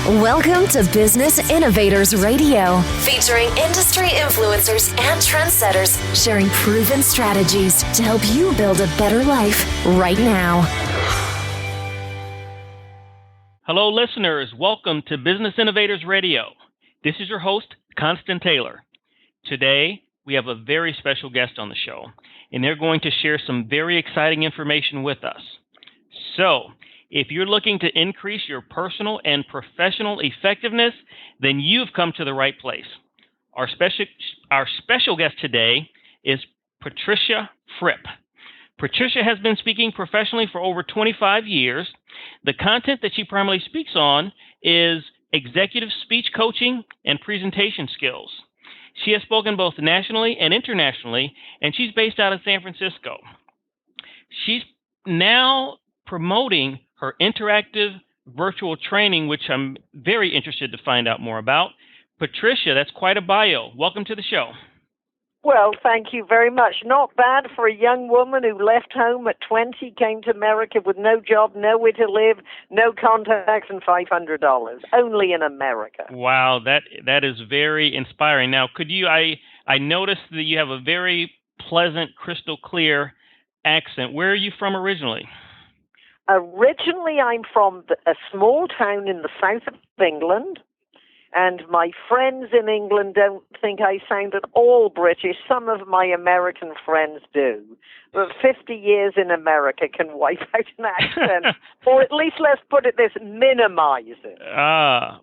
Welcome to Business Innovators Radio, featuring industry influencers and trendsetters sharing proven strategies to help you build a better life right now. Hello, listeners. Welcome to Business Innovators Radio. This is your host, Constant Taylor. Today, we have a very special guest on the show, and they're going to share some very exciting information with us. So, if you're looking to increase your personal and professional effectiveness, then you've come to the right place. Our special guest today is Patricia Fripp. Patricia has been speaking professionally for over 25 years. The content that she primarily speaks on is executive speech coaching and presentation skills. She has spoken both nationally and internationally, and she's based out of San Francisco. She's now promoting her interactive virtual training, which I'm very interested to find out more about. Patricia, that's quite a bio. Welcome to the show. Well, thank you very much. Not bad for a young woman who left home at 20, came to America with no job, nowhere to live, no contacts, and $500. Only in America. Wow, that is very inspiring. Now, could you? I noticed that you have a very pleasant, crystal clear accent. Where are you from originally? Originally, I'm from a small town in the south of England, and my friends in England don't think I sound at all British. Some of my American friends do. But 50 years in America can wipe out an accent, or at least, let's put it this, minimize it.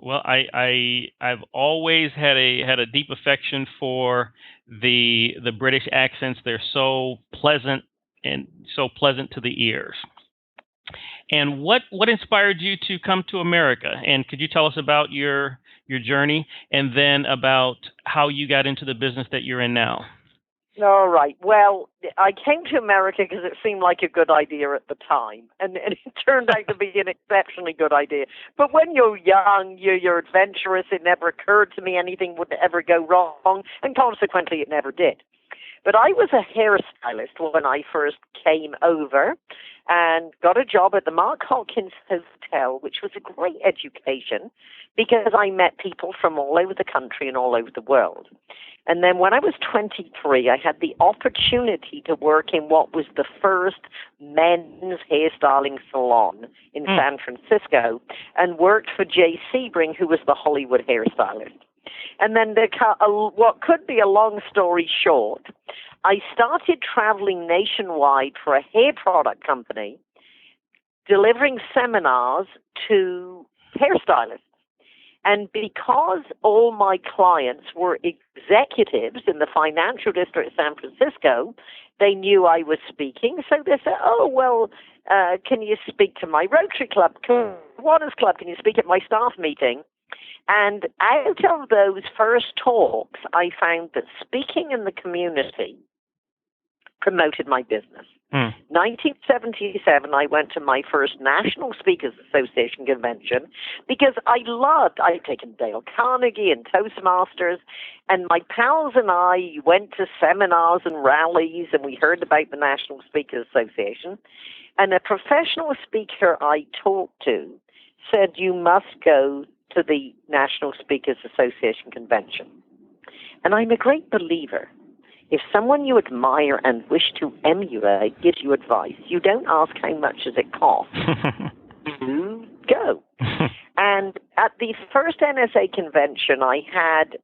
Well, I've always had a deep affection for the British accents. They're so pleasant and so pleasant to the ears. And what inspired you to come to America? And could you tell us about your journey, and then about how you got into the business that you're in now? All right. Well, I came to America because it seemed like a good idea at the time, and it turned out to be an exceptionally good idea. But when you're young, you're adventurous. It never occurred to me anything would ever go wrong, and consequently, it never did. But I was a hairstylist when I first came over and got a job at the Mark Hopkins Hotel, which was a great education because I met people from all over the country and all over the world. And then when I was 23, I had the opportunity to work in what was the first men's hairstyling salon in San Francisco, and worked for Jay Sebring, who was the Hollywood hairstylist. And then what could be a long story short, I started traveling nationwide for a hair product company, delivering seminars to hairstylists. And because all my clients were executives in the financial district of San Francisco, they knew I was speaking. So they said, oh, well, can you speak to my Rotary Club, Kiwanis Club? Can you speak at my staff meeting? And out of those first talks, I found that speaking in the community promoted my business. 1977, I went to my first National Speakers Association convention because I'd taken Dale Carnegie and Toastmasters, and my pals and I went to seminars and rallies, and we heard about the National Speakers Association. And a professional speaker I talked to said, you must go to the National Speakers Association convention. And I'm a great believer. If someone you admire and wish to emulate gives you advice, you don't ask how much does it cost. You go. And at the first NSA convention, I had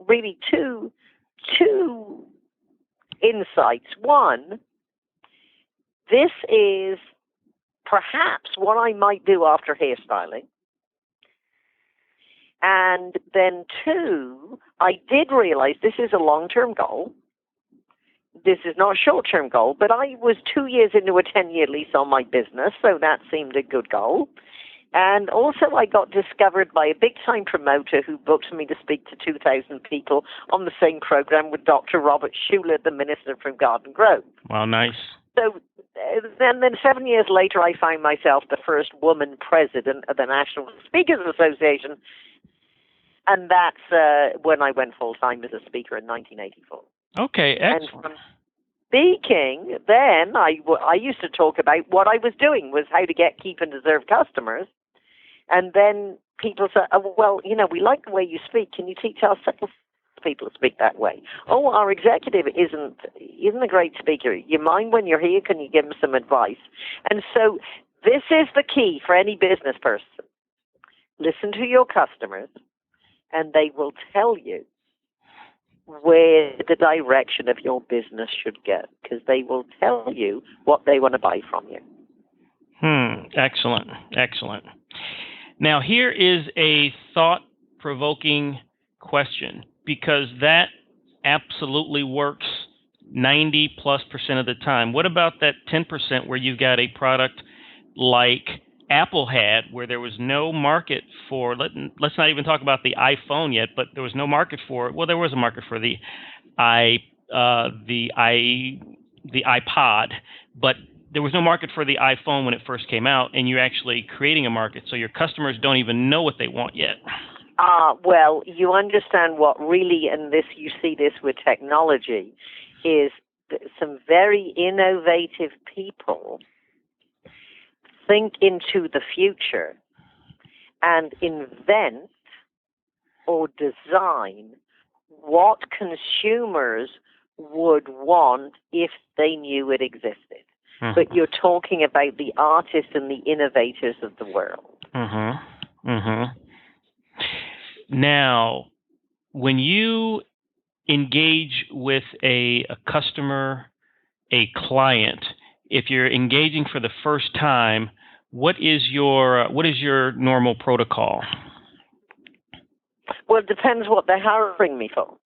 really two insights. One, this is perhaps what I might do after hairstyling. And then two, I did realize this is a long-term goal. This is not a short-term goal, but I was 2 years into a 10-year lease on my business, so that seemed a good goal. And also I got discovered by a big-time promoter who booked me to speak to 2,000 people on the same program with Dr. Robert Schuller, the minister from Garden Grove. Wow, nice. So then 7 years later, I found myself the first woman president of the National Speakers Association. And that's when I went full-time as a speaker in 1984. Okay, excellent. And from speaking, then I used to talk about what I was doing was how to get, keep, and deserve customers. And then people say, oh, well, we like the way you speak. Can you teach our sales people to speak that way? Oh, our executive isn't a great speaker. You mind when you're here? Can you give them some advice? And so this is the key for any business person. Listen to your customers, and they will tell you where the direction of your business should go, because they will tell you what they want to buy from you. Excellent. Now, here is a thought-provoking question, because that absolutely works 90+% of the time. What about that 10% where you've got a product like Apple had, where there was no market for, let's not even talk about the iPhone yet, but there was no market for it. Well, there was a market for the iPod, but there was no market for the iPhone when it first came out, and you're actually creating a market, so your customers don't even know what they want yet. Well, you understand what really, and this you see this with technology, is some very innovative people think into the future and invent or design what consumers would want if they knew it existed. Mm-hmm. But you're talking about the artists and the innovators of the world. Mm-hmm. Mm-hmm. Now, when you engage with a customer, a client, if you're engaging for the first time, what is your normal protocol? Well, it depends what they're hiring me for.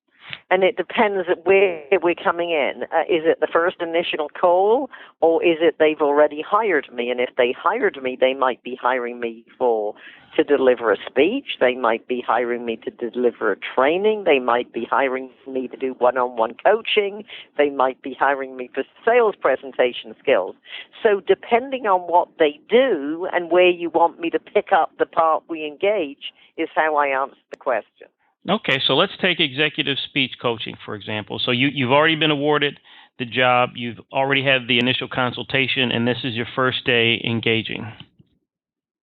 And it depends where we're coming in. Is it the first initial call, or is it they've already hired me? And if they hired me, they might be hiring me to deliver a speech. They might be hiring me to deliver a training. They might be hiring me to do one-on-one coaching. They might be hiring me for sales presentation skills. So depending on what they do and where you want me to pick up the part we engage is how I answer the question. Okay, so let's take executive speech coaching, for example. So you've already been awarded the job. You've already had the initial consultation, and this is your first day engaging.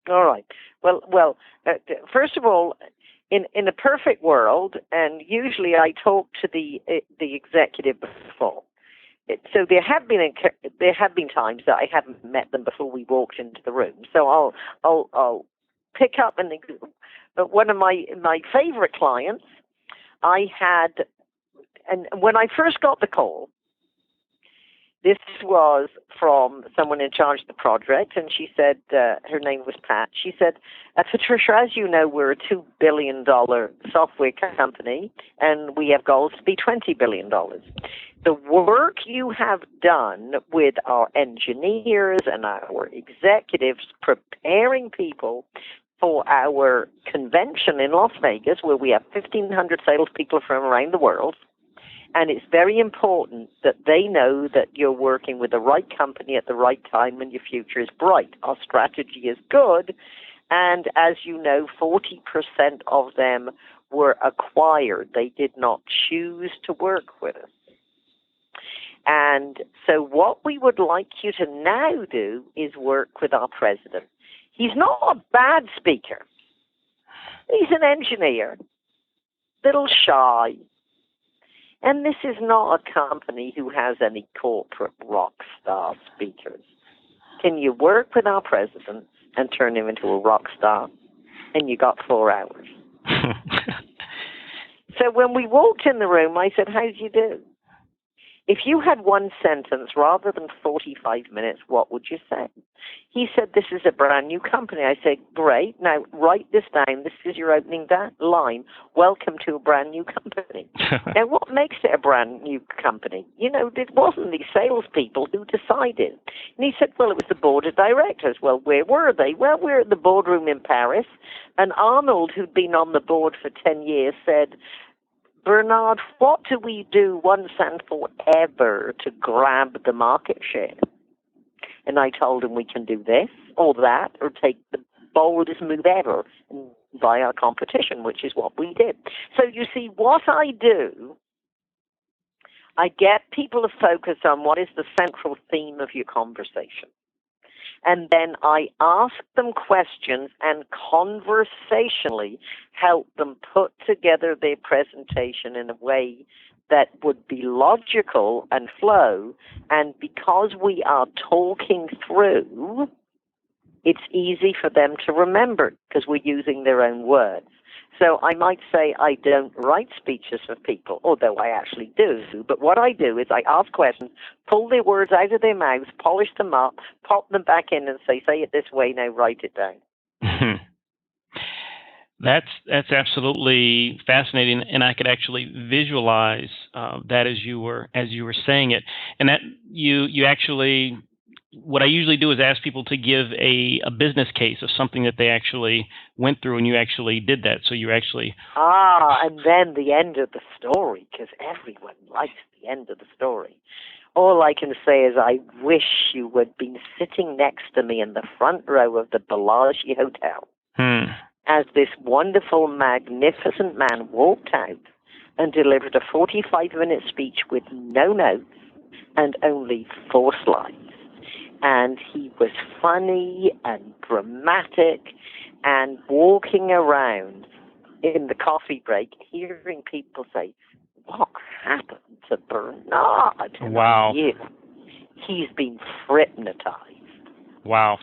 All right. Well, first of all, in a perfect world, and usually I talk to the executive before. So there have been times that I haven't met them before we walked into the room. So I'll pick up one of my favorite clients. I had, and when I first got the call, this was from someone in charge of the project, and she said, her name was Pat. She said, Patricia, as you know, we're a $2 billion software company, and we have goals to be $20 billion. The work you have done with our engineers and our executives preparing people for our convention in Las Vegas, where we have 1,500 salespeople from around the world, and it's very important that they know that you're working with the right company at the right time and your future is bright. Our strategy is good, and as you know, 40% of them were acquired. They did not choose to work with us. And so what we would like you to now do is work with our president. He's not a bad speaker. He's an engineer, little shy. And this is not a company who has any corporate rock star speakers. Can you work with our president and turn him into a rock star? And you got 4 hours. So when we walked in the room, I said, how did you do? If you had one sentence rather than 45 minutes, what would you say? He said, this is a brand new company. I said, great. Now, write this down. This is your opening line. Welcome to a brand new company. Now, what makes it a brand new company? You know, it wasn't the salespeople who decided. And he said, well, it was the board of directors. Well, where were they? Well, we're at the boardroom in Paris. And Arnold, who'd been on the board for 10 years, said, Bernard, what do we do once and forever to grab the market share? And I told him we can do this or that or take the boldest move ever and buy our competition, which is what we did. So you see, what I do, I get people to focus on what is the central theme of your conversation. And then I ask them questions and conversationally help them put together their presentation in a way that would be logical and flow. And because we are talking through, it's easy for them to remember because we're using their own words. So I might say I don't write speeches for people, although I actually do. But what I do is I ask questions, pull their words out of their mouths, polish them up, pop them back in and say it this way, now write it down. That's absolutely fascinating, and I could actually visualize that as you were saying it. And that you actually, what I usually do is ask people to give a business case of something that they actually went through, and you actually did that. So you actually and then the end of the story, because everyone likes the end of the story. All I can say is I wish you had been sitting next to me in the front row of the Bellagio Hotel. As this wonderful, magnificent man walked out and delivered a 45-minute speech with no notes and only 4 slides. And he was funny and dramatic and walking around in the coffee break, hearing people say, "What happened to Bernard?" Wow. He's been Frippnatized. Wow.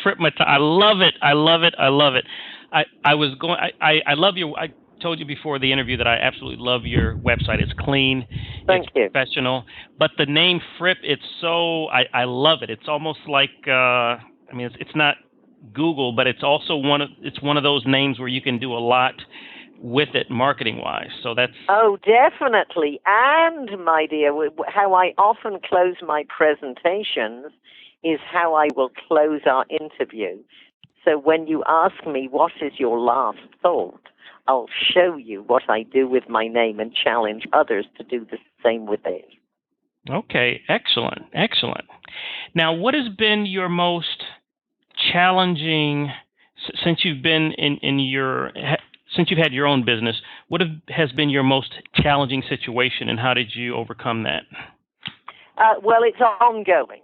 Frippnatized. I love it. I love it. I love it. I love your, I told you before the interview that I absolutely love your website. It's clean. Thank you. Professional. But the name Fripp, it's so, I love it. It's almost like, it's not Google, but it's also one of those names where you can do a lot with it marketing wise. So that's. Oh, definitely. And my dear, how I often close my presentations is how I will close our interview. So when you ask me, what is your last thought? I'll show you what I do with my name and challenge others to do the same with theirs. Okay, excellent, excellent. Now, what has been your most challenging, since you've been since you've had your own business, has been your most challenging situation, and how did you overcome that? Well, it's ongoing.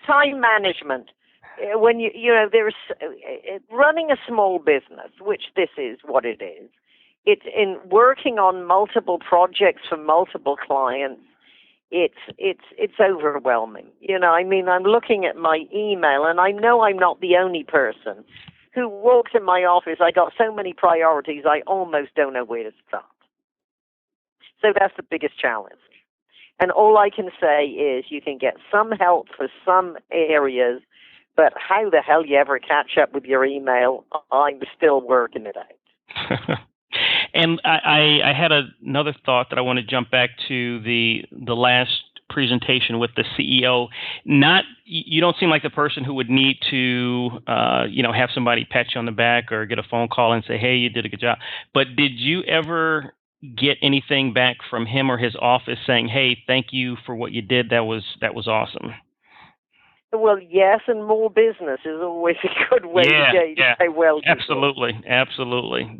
Time management. When there's running a small business, which this is what it is. It's in working on multiple projects for multiple clients. It's overwhelming. I'm looking at my email, and I know I'm not the only person who walks in my office. I got so many priorities, I almost don't know where to start. So that's the biggest challenge. And all I can say is you can get some help for some areas, but how the hell you ever catch up with your email, I'm still working it out. And I had another thought that I want to jump back to the last presentation with the CEO. You don't seem like the person who would need to have somebody pat you on the back or get a phone call and say, "Hey, you did a good job." But did you ever get anything back from him or his office saying, "Hey, thank you for what you did. That was awesome"? Well, yes, and more business is always a good way to say, "Well, absolutely.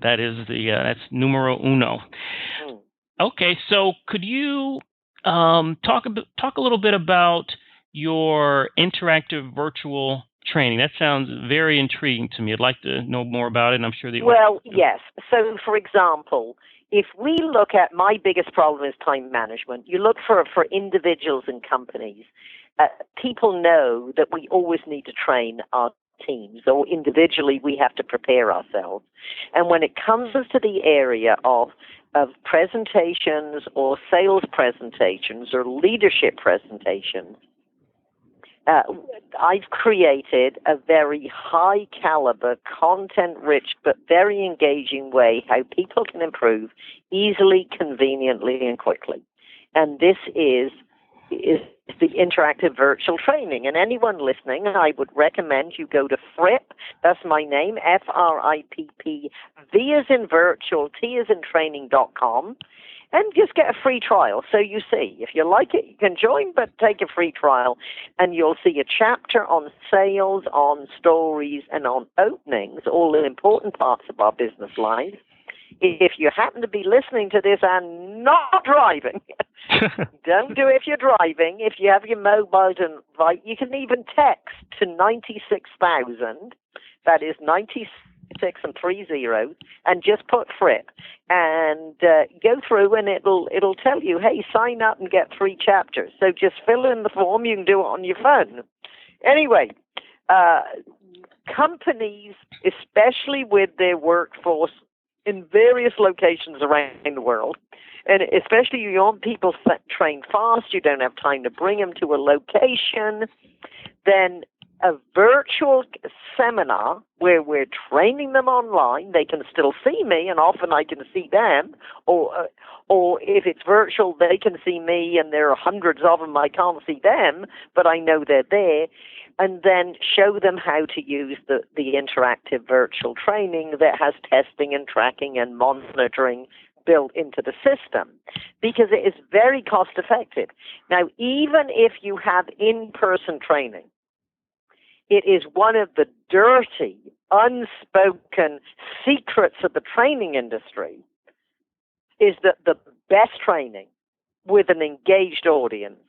That is that's numero uno." Okay, so could you talk a little bit about your interactive virtual training? That sounds very intriguing to me. I'd like to know more about it, and I'm sure the yes. So, for example, if we look at my biggest problem is time management. You look for individuals and companies. People know that we always need to train our teams, or individually we have to prepare ourselves. And when it comes to the area of presentations or sales presentations or leadership presentations, I've created a very high caliber, content-rich, but very engaging way how people can improve easily, conveniently, and quickly. And this is the interactive virtual training. And anyone listening, I would recommend you go to Fripp, that's my name, Fripp, V as in virtual, T as in training.com, and just get a free trial. So you see, if you like it, you can join, but take a free trial, and you'll see a chapter on sales, on stories, and on openings, all the important parts of our business life. if you happen to be listening to this and not driving, don't do it if you're driving. If you have your mobile device, you can even text to 96,000. That is 96 and 3 zeros, and just put Fripp, and go through, and it'll tell you, hey, sign up and get 3 chapters. So just fill in the form. You can do it on your phone. Anyway, companies, especially with their workforce in various locations around the world, and especially you want people trained fast, you don't have time to bring them to a location, then a virtual seminar where we're training them online, they can still see me, and often I can see them, or if it's virtual, they can see me, and there are hundreds of them, I can't see them, but I know they're there, and then show them how to use the interactive virtual training that has testing and tracking and monitoring built into the system, because it is very cost effective. Now, even if you have in-person training, it is one of the dirty, unspoken secrets of the training industry, is that the best training with an engaged audience,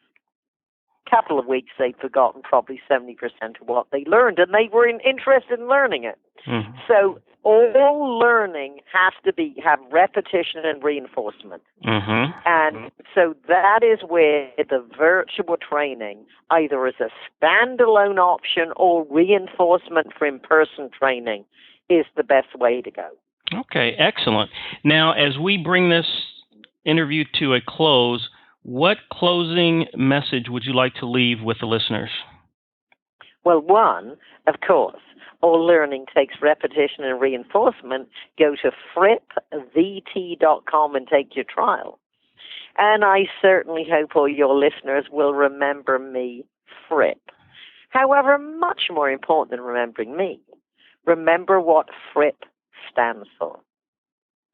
couple of weeks they'd forgotten probably 70% of what they learned, and they were interested in learning it. Mm-hmm. So all learning has to have repetition and reinforcement. Mm-hmm. And so that is where the virtual training, either as a standalone option or reinforcement for in-person training, is the best way to go. Okay, excellent. Now, as we bring this interview to a close, what closing message would you like to leave with the listeners? Well, one, of course, all learning takes repetition and reinforcement. Go to frippvt.com and take your trial. And I certainly hope all your listeners will remember me, Fripp. However, much more important than remembering me, remember what Fripp stands for.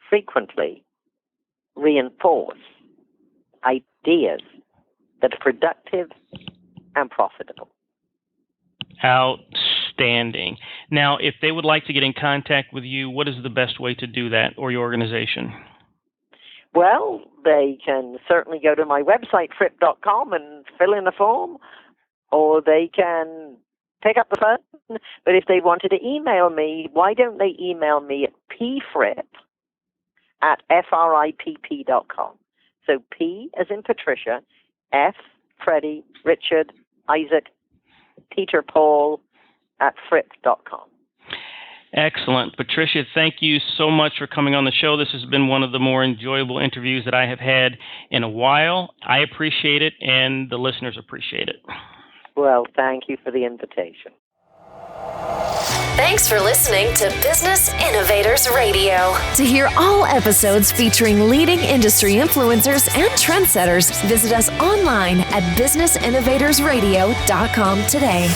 Frequently reinforce ideas that are productive and profitable. Outstanding. Now, if they would like to get in contact with you, what is the best way to do that, or your organization? Well, they can certainly go to my website, fripp.com, and fill in a form, or they can pick up the phone. But if they wanted to email me, why don't they email me at pfripp@fripp.com. So P as in Patricia, F, Freddie, Richard, Isaac, Peter, Paul, at fripp.com. Excellent. Patricia, thank you so much for coming on the show. This has been one of the more enjoyable interviews that I have had in a while. I appreciate it, and the listeners appreciate it. Well, thank you for the invitation. Thanks for listening to Business Innovators Radio. To hear all episodes featuring leading industry influencers and trendsetters, visit us online at businessinnovatorsradio.com today.